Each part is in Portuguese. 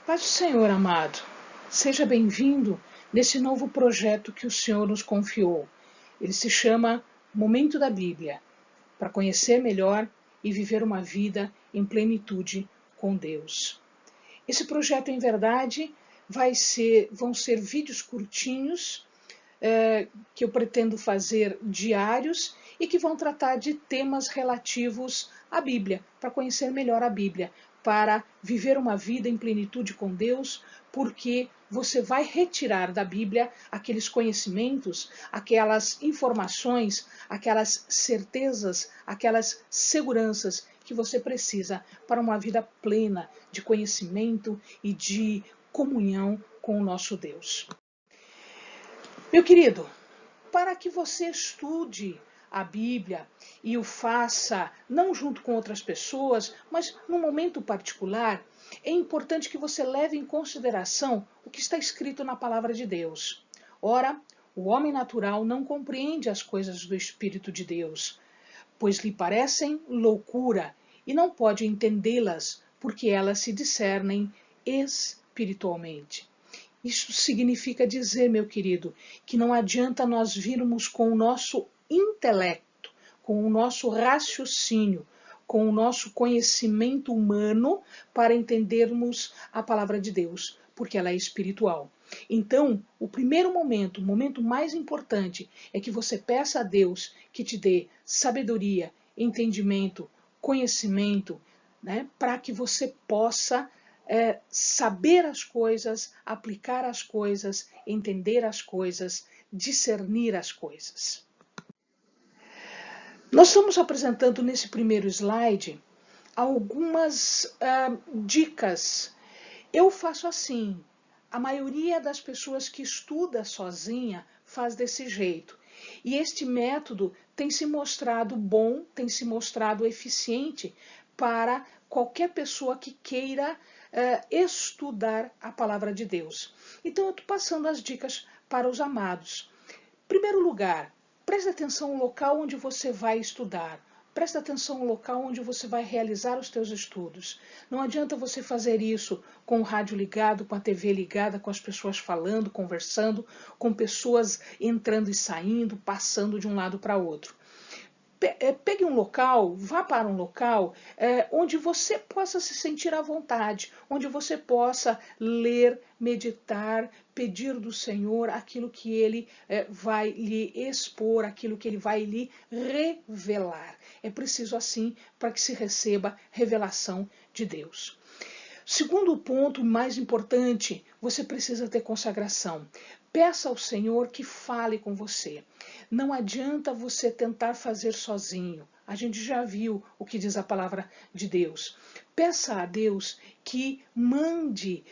Paz do Senhor, amado. Seja bem-vindo nesse novo projeto que o Senhor nos confiou. Ele se chama Momento da Bíblia, para conhecer melhor e viver uma vida em plenitude com Deus. Esse projeto, em verdade, vão ser vídeos curtinhos que eu pretendo fazer diários e que vão tratar de temas relativos à Bíblia, para conhecer melhor a Bíblia, para viver uma vida em plenitude com Deus, porque você vai retirar da Bíblia aqueles conhecimentos, aquelas informações, aquelas certezas, aquelas seguranças que você precisa para uma vida plena de conhecimento e de comunhão com o nosso Deus. Meu querido, para que você estude a Bíblia e o faça não junto com outras pessoas, mas num momento particular, é importante que você leve em consideração o que está escrito na palavra de Deus. Ora, o homem natural não compreende as coisas do Espírito de Deus, pois lhe parecem loucura e não pode entendê-las, porque elas se discernem espiritualmente. Isso significa dizer, meu querido, que não adianta nós virmos com o nosso intelecto, com o nosso raciocínio, com o nosso conhecimento humano para entendermos a palavra de Deus, porque ela é espiritual. Então, o primeiro momento, o momento mais importante, é que você peça a Deus que te dê sabedoria, entendimento, conhecimento, né, para que você possa saber as coisas, aplicar as coisas, entender as coisas, discernir as coisas. Nós estamos apresentando nesse primeiro slide algumas dicas. Eu faço assim, a maioria das pessoas que estuda sozinha faz desse jeito. E este método tem se mostrado bom, tem se mostrado eficiente para qualquer pessoa que queira estudar a palavra de Deus. Então eu estou passando as dicas para os amados. Em primeiro lugar, preste atenção no local onde você vai estudar. Preste atenção no local onde você vai realizar os teus estudos. Não adianta você fazer isso com o rádio ligado, com a TV ligada, com as pessoas falando, conversando, com pessoas entrando e saindo, passando de um lado para outro. Pegue um local, vá para um local onde você possa se sentir à vontade, onde você possa ler, meditar, pedir do Senhor aquilo que Ele vai lhe expor, aquilo que Ele vai lhe revelar. É preciso assim para que se receba revelação de Deus. Segundo ponto mais importante, você precisa ter consagração. Peça ao Senhor que fale com você. Não adianta você tentar fazer sozinho. A gente já viu o que diz a palavra de Deus. Peça a Deus que mande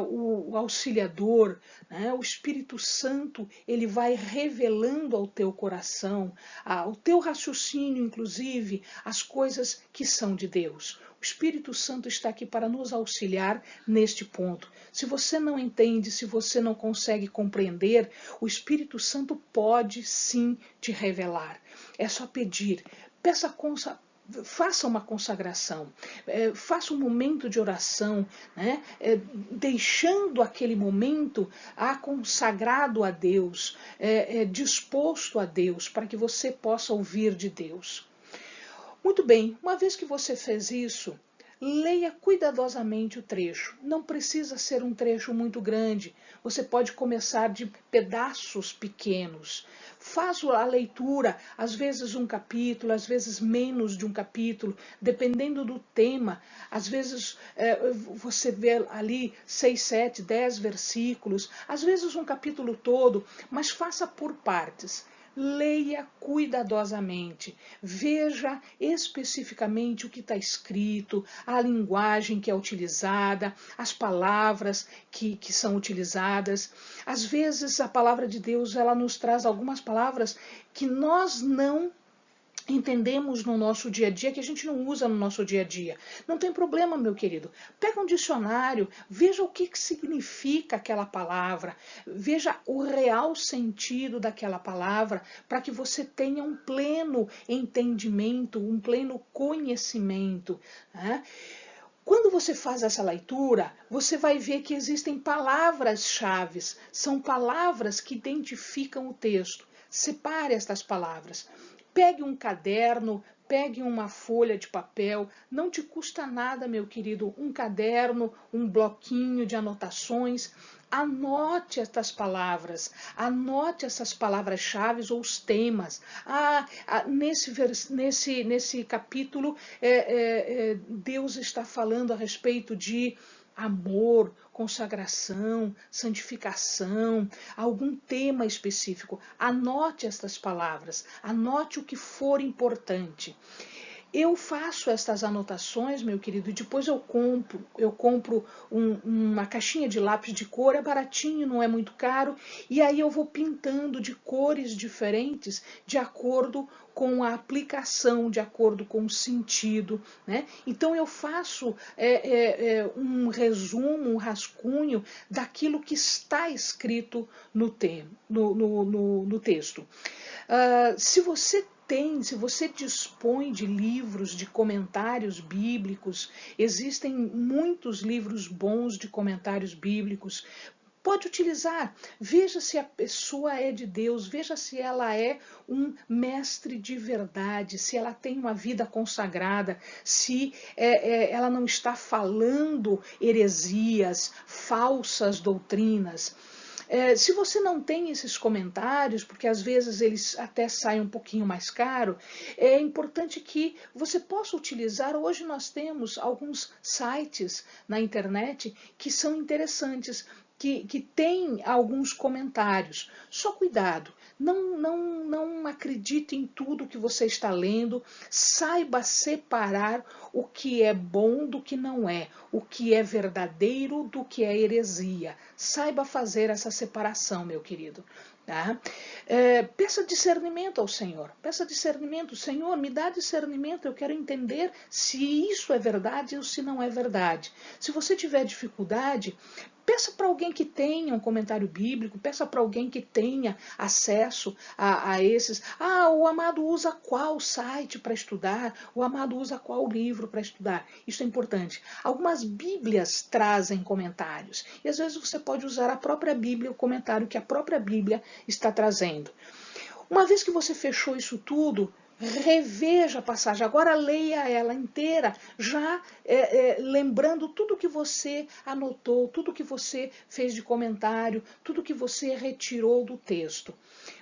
o auxiliador, né? O Espírito Santo, ele vai revelando ao teu coração, ao teu raciocínio, inclusive, as coisas que são de Deus. O Espírito Santo está aqui para nos auxiliar neste ponto. Se você não entende, se você não consegue compreender, o Espírito Santo pode sim te revelar. É só pedir. Faça uma consagração, faça um momento de oração, né? Deixando aquele momento consagrado a Deus, disposto a Deus, para que você possa ouvir de Deus. Muito bem, uma vez que você fez isso, leia cuidadosamente o trecho. Não precisa ser um trecho muito grande. Você pode começar de pedaços pequenos. Faça a leitura, às vezes um capítulo, às vezes menos de um capítulo, dependendo do tema. Às vezes você vê ali 6, 7, 10 versículos, às vezes um capítulo todo, mas faça por partes. Leia cuidadosamente, veja especificamente o que está escrito, a linguagem que é utilizada, as palavras que são utilizadas. Às vezes a palavra de Deus ela nos traz algumas palavras que nós não entendemos no nosso dia a dia, que a gente não usa no nosso dia a dia. Não tem problema, meu querido. Pega um dicionário, veja o que significa aquela palavra, veja o real sentido daquela palavra, para que você tenha um pleno entendimento, um pleno conhecimento, né? Quando você faz essa leitura, você vai ver que existem palavras-chave, são palavras que identificam o texto. Separe estas palavras. Pegue um caderno, pegue uma folha de papel, não te custa nada, meu querido, um caderno, um bloquinho de anotações. Anote estas palavras, anote essas palavras-chave ou os temas. Nesse capítulo, Deus está falando a respeito de amor, consagração, santificação, algum tema específico. Anote estas palavras, anote o que for importante. Eu faço estas anotações, meu querido, e depois eu compro uma caixinha de lápis de cor, é baratinho, não é muito caro, e aí eu vou pintando de cores diferentes de acordo com a aplicação, de acordo com o sentido, né? Então eu faço um resumo, um rascunho daquilo que está escrito no texto. Se você dispõe de livros de comentários bíblicos, existem muitos livros bons de comentários bíblicos, pode utilizar. Veja se a pessoa é de Deus, veja se ela é um mestre de verdade, se ela tem uma vida consagrada, se ela não está falando heresias, falsas doutrinas. Se você não tem esses comentários, porque às vezes eles até saem um pouquinho mais caro, é importante que você possa utilizar. Hoje nós temos alguns sites na internet que são interessantes, que tem alguns comentários. Só cuidado, não acredite em tudo que você está lendo, saiba separar o que é bom do que não é, o que é verdadeiro do que é heresia. Saiba fazer essa separação, meu querido. Tá? Peça discernimento ao Senhor, peça discernimento. Senhor, me dá discernimento, eu quero entender se isso é verdade ou se não é verdade. Se você tiver dificuldade, peça para alguém que tenha um comentário bíblico, peça para alguém que tenha acesso a esses. O amado usa qual site para estudar? O amado usa qual livro para estudar? Isso é importante. Algumas bíblias trazem comentários. E às vezes você pode usar a própria Bíblia, o comentário que a própria Bíblia está trazendo. Uma vez que você fechou isso tudo, reveja a passagem, agora leia ela inteira, já lembrando tudo que você anotou, tudo que você fez de comentário, tudo que você retirou do texto.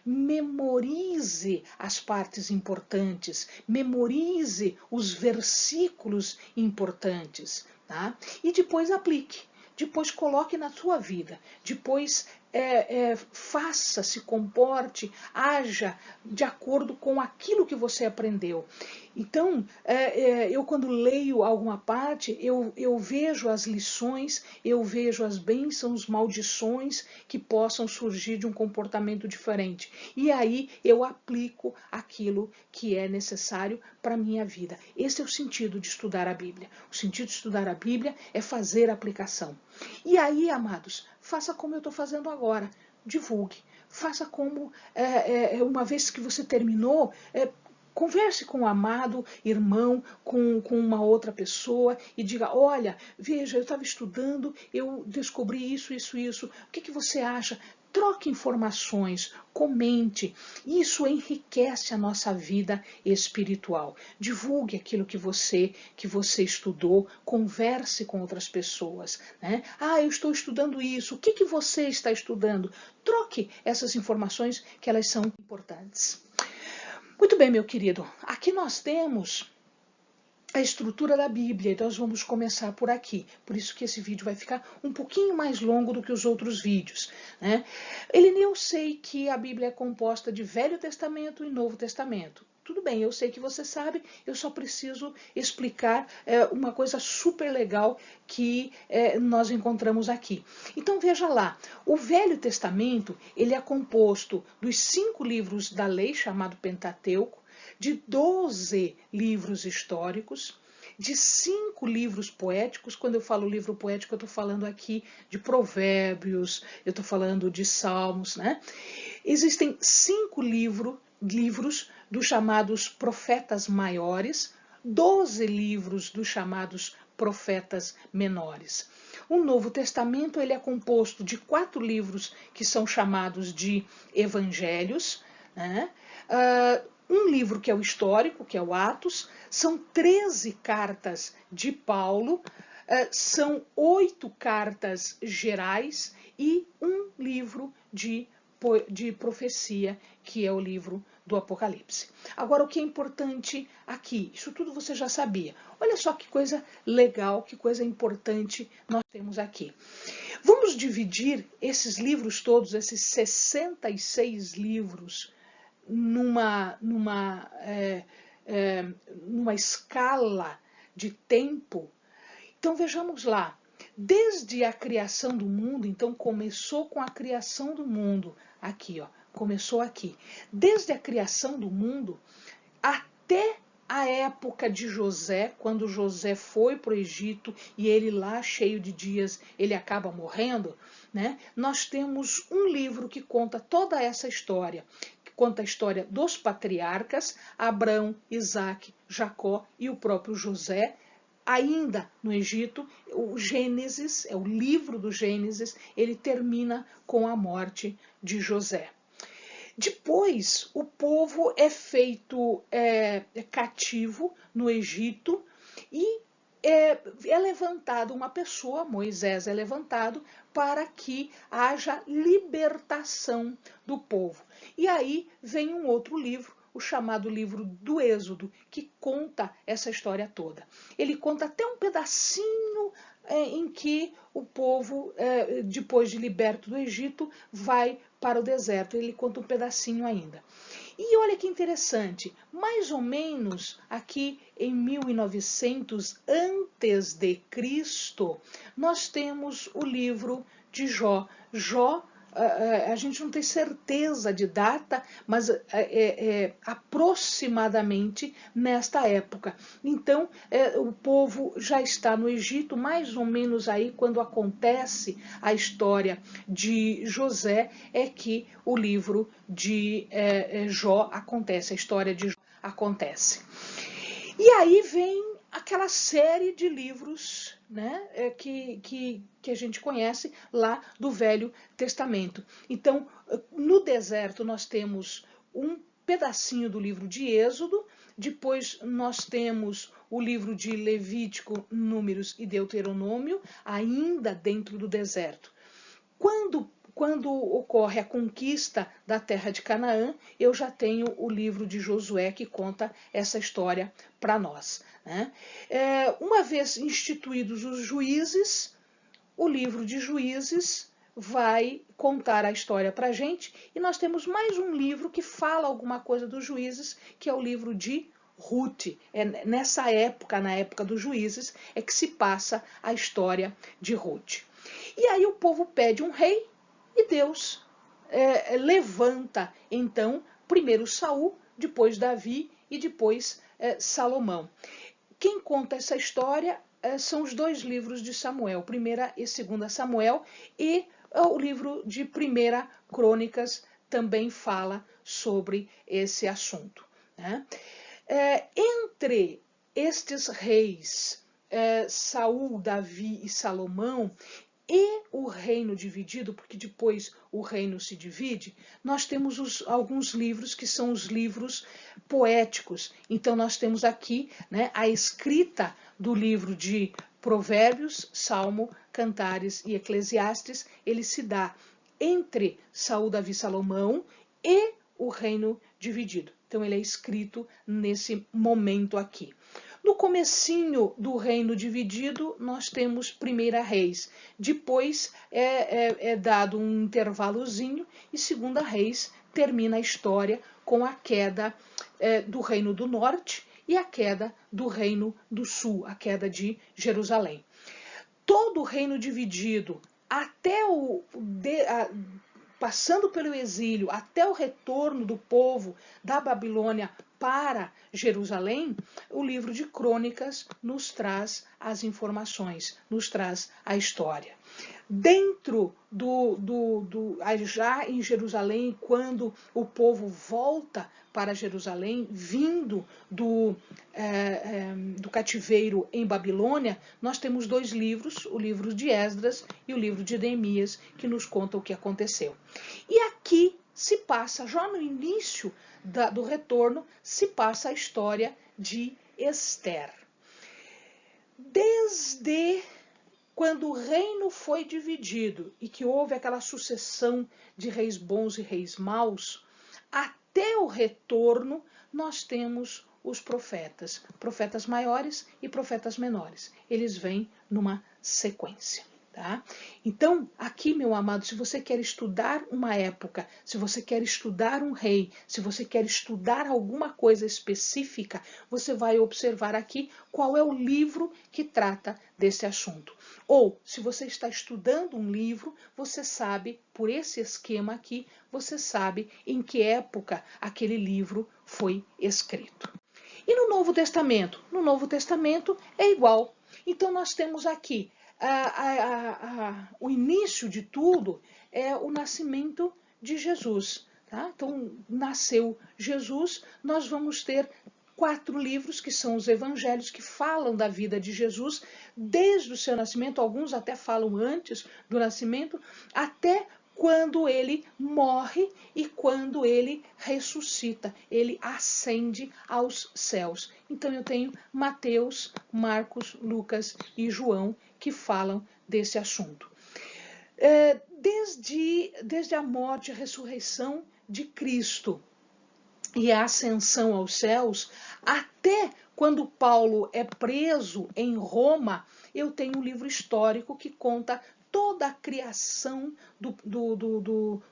Memorize as partes importantes, memorize os versículos importantes, tá? E depois aplique. Depois coloque na sua vida, depois faça, se comporte, haja de acordo com aquilo que você aprendeu. Então, eu quando leio alguma parte, eu vejo as lições, eu vejo as bênçãos, maldições que possam surgir de um comportamento diferente. E aí eu aplico aquilo que é necessário para a minha vida. Esse é o sentido de estudar a Bíblia. O sentido de estudar a Bíblia é fazer a aplicação. E aí, amados, faça como eu estou fazendo agora. Divulgue. Faça como, uma vez que você terminou, converse com o amado irmão, com uma outra pessoa e diga, olha, veja, eu estava estudando, eu descobri isso. O que você acha? Troque informações, comente. Isso enriquece a nossa vida espiritual. Divulgue aquilo que você estudou, converse com outras pessoas, né? Eu estou estudando isso. O que você está estudando? Troque essas informações que elas são importantes. Muito bem, meu querido. Aqui nós temos a estrutura da Bíblia, então nós vamos começar por aqui. Por isso que esse vídeo vai ficar um pouquinho mais longo do que os outros vídeos, né? Eu sei que a Bíblia é composta de Velho Testamento e Novo Testamento. Tudo bem, eu sei que você sabe, eu só preciso explicar uma coisa super legal que nós encontramos aqui. Então veja lá, o Velho Testamento ele é composto dos 5 livros da lei, chamado Pentateuco, de 12 livros históricos, de 5 livros poéticos. Quando eu falo livro poético, eu estou falando aqui de provérbios, eu estou falando de salmos, né? Existem 5 livros dos chamados profetas maiores, 12 livros dos chamados profetas menores. O Novo Testamento ele é composto de 4 livros que são chamados de evangelhos, né? Um livro que é o histórico, que é o Atos, são 13 cartas de Paulo, são 8 cartas gerais e um livro de profecia, que é o livro do Apocalipse. Agora, o que é importante aqui, isso tudo você já sabia. Olha só que coisa legal, que coisa importante nós temos aqui. Vamos dividir esses livros todos, esses 66 livros, numa escala de tempo. Então vejamos lá, desde a criação do mundo, então começou com a criação do mundo, aqui ó, começou aqui. Desde a criação do mundo até a época de José, quando José foi para o Egito e ele lá, cheio de dias, ele acaba morrendo, né? Nós temos um livro que conta toda essa história, que conta a história dos patriarcas, Abraão, Isaac, Jacó e o próprio José. Ainda no Egito, o Gênesis, é o livro do Gênesis, ele termina com a morte de José. Depois, o povo é feito cativo no Egito e é levantado uma pessoa, Moisés é levantado, para que haja libertação do povo. E aí vem um outro livro, o chamado livro do Êxodo, que conta essa história toda. Ele conta até um pedacinho em que o povo, depois de liberto do Egito, vai para o deserto. Ele conta um pedacinho ainda. E olha que interessante, mais ou menos aqui em 1900 antes de Cristo, nós temos o livro de Jó. Jó, a gente não tem certeza de data, mas aproximadamente nesta época. Então, o povo já está no Egito, mais ou menos aí quando acontece a história de José, é que o livro de Jó acontece, a história de Jó acontece. E aí vem aquela série de livros, né, que a gente conhece lá do Velho Testamento. Então, no deserto nós temos um pedacinho do livro de Êxodo, depois nós temos o livro de Levítico, Números e Deuteronômio, ainda dentro do deserto. Quando ocorre a conquista da terra de Canaã, eu já tenho o livro de Josué que conta essa história para nós, né? Uma vez instituídos os juízes, o livro de Juízes vai contar a história para a gente, e nós temos mais um livro que fala alguma coisa dos juízes, que é o livro de Ruth. Nessa época, na época dos juízes, é que se passa a história de Ruth. E aí o povo pede um rei, e Deus levanta, então, primeiro Saul, depois Davi e depois Salomão. Quem conta essa história são os 2 livros de Samuel, 1ª e 2ª Samuel, e o livro de 1ª Crônicas também fala sobre esse assunto, né? Entre estes reis, Saul, Davi e Salomão, e o reino dividido, porque depois o reino se divide, nós temos alguns livros que são os livros poéticos. Então nós temos aqui, né, a escrita do livro de Provérbios, Salmo, Cantares e Eclesiastes. Ele se dá entre Saul, Davi e Salomão e o reino dividido. Então ele é escrito nesse momento aqui. No comecinho do reino dividido, nós temos 1ª Reis. Depois é dado um intervalozinho e 2ª Reis termina a história com a queda do reino do norte e a queda do reino do sul, a queda de Jerusalém. Todo o reino dividido, até passando pelo exílio, até o retorno do povo da Babilônia para Jerusalém, o livro de Crônicas nos traz as informações, nos traz a história. Dentro já em Jerusalém, quando o povo volta para Jerusalém, vindo do cativeiro em Babilônia, nós temos dois livros, o livro de Esdras e o livro de Neemias, que nos contam o que aconteceu. E aqui se passa, já no início do retorno, se passa a história de Ester. Desde quando o reino foi dividido e que houve aquela sucessão de reis bons e reis maus, até o retorno nós temos os profetas, profetas maiores e profetas menores. Eles vêm numa sequência. Tá? Então, aqui, meu amado, se você quer estudar uma época, se você quer estudar um rei, se você quer estudar alguma coisa específica, você vai observar aqui qual é o livro que trata desse assunto. Ou, se você está estudando um livro, você sabe, por esse esquema aqui, você sabe em que época aquele livro foi escrito. E no Novo Testamento? No Novo Testamento é igual. Então, nós temos aqui o início de tudo é o nascimento de Jesus. Tá? Então, nasceu Jesus, nós vamos ter 4 livros, que são os evangelhos, que falam da vida de Jesus, desde o seu nascimento, alguns até falam antes do nascimento, até quando ele morre e quando ele ressuscita, ele ascende aos céus. Então eu tenho Mateus, Marcos, Lucas e João que falam desse assunto. Desde a morte e a ressurreição de Cristo e a ascensão aos céus, até quando Paulo é preso em Roma, eu tenho um livro histórico que conta toda a criação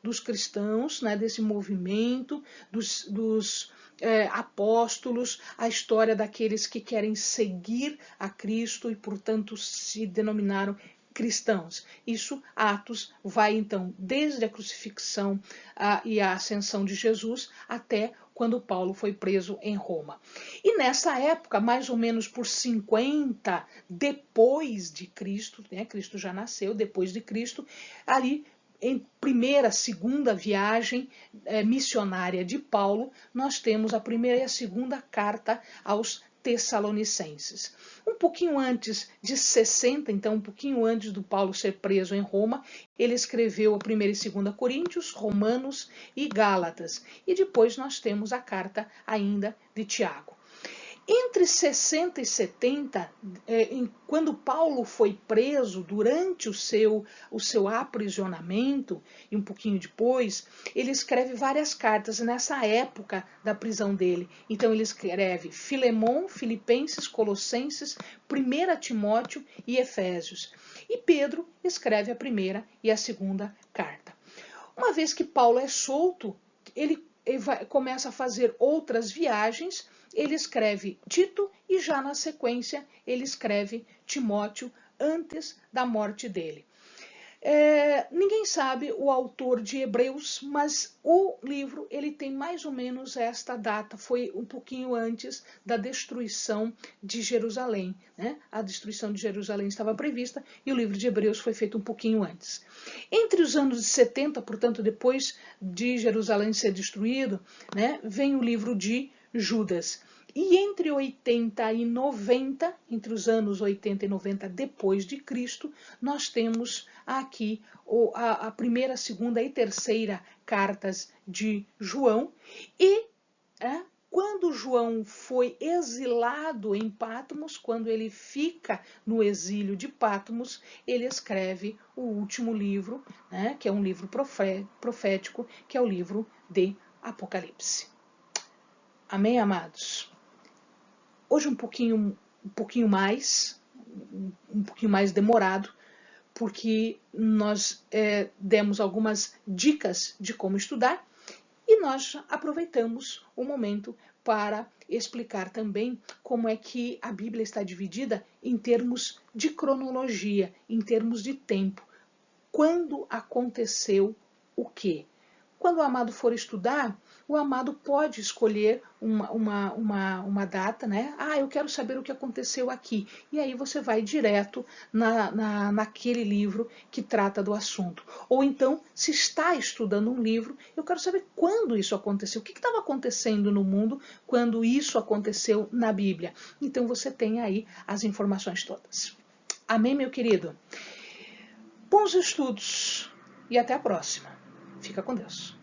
dos cristãos, né, desse movimento, dos apóstolos, a história daqueles que querem seguir a Cristo e, portanto, se denominaram cristãos. Isso, Atos, vai então desde a crucifixão e a ascensão de Jesus até quando Paulo foi preso em Roma. E nessa época, mais ou menos por 50 depois de Cristo, né, Cristo já nasceu depois de Cristo, ali em primeira, segunda viagem missionária de Paulo, nós temos a primeira e a segunda carta aos Tessalonicenses. Um pouquinho antes de 60, então um pouquinho antes do Paulo ser preso em Roma, ele escreveu a 1ª e 2ª Coríntios, Romanos e Gálatas. E depois nós temos a carta ainda de Tiago. Entre 60 e 70, quando Paulo foi preso, durante o seu aprisionamento, e um pouquinho depois, ele escreve várias cartas nessa época da prisão dele. Então ele escreve Filemon, Filipenses, Colossenses, 1 Timóteo e Efésios. E Pedro escreve a 1ª e a 2ª carta. Uma vez que Paulo é solto, ele começa a fazer outras viagens. Ele escreve Tito e já na sequência ele escreve Timóteo antes da morte dele. Ninguém sabe o autor de Hebreus, mas o livro ele tem mais ou menos esta data, foi um pouquinho antes da destruição de Jerusalém. Né? A destruição de Jerusalém estava prevista e o livro de Hebreus foi feito um pouquinho antes. Entre os anos de 70, portanto, depois de Jerusalém ser destruído, né, vem o livro de Judas. E entre 80 e 90, entre os anos 80 e 90 depois de Cristo, nós temos aqui a 1ª, 2ª e 3ª cartas de João. E quando João foi exilado em Patmos, quando ele fica no exílio de Patmos, ele escreve o último livro, né, que é um livro profético, que é o livro de Apocalipse. Amém, amados? Hoje um pouquinho mais demorado, porque nós demos algumas dicas de como estudar e nós aproveitamos o momento para explicar também como é que a Bíblia está dividida em termos de cronologia, em termos de tempo. Quando aconteceu o quê? Quando o amado for estudar, o amado pode escolher uma data, né? Ah, eu quero saber o que aconteceu aqui. E aí você vai direto naquele livro que trata do assunto. Ou então, se está estudando um livro, eu quero saber quando isso aconteceu, o que estava acontecendo no mundo quando isso aconteceu na Bíblia. Então você tem aí as informações todas. Amém, meu querido? Bons estudos e até a próxima. Fica com Deus.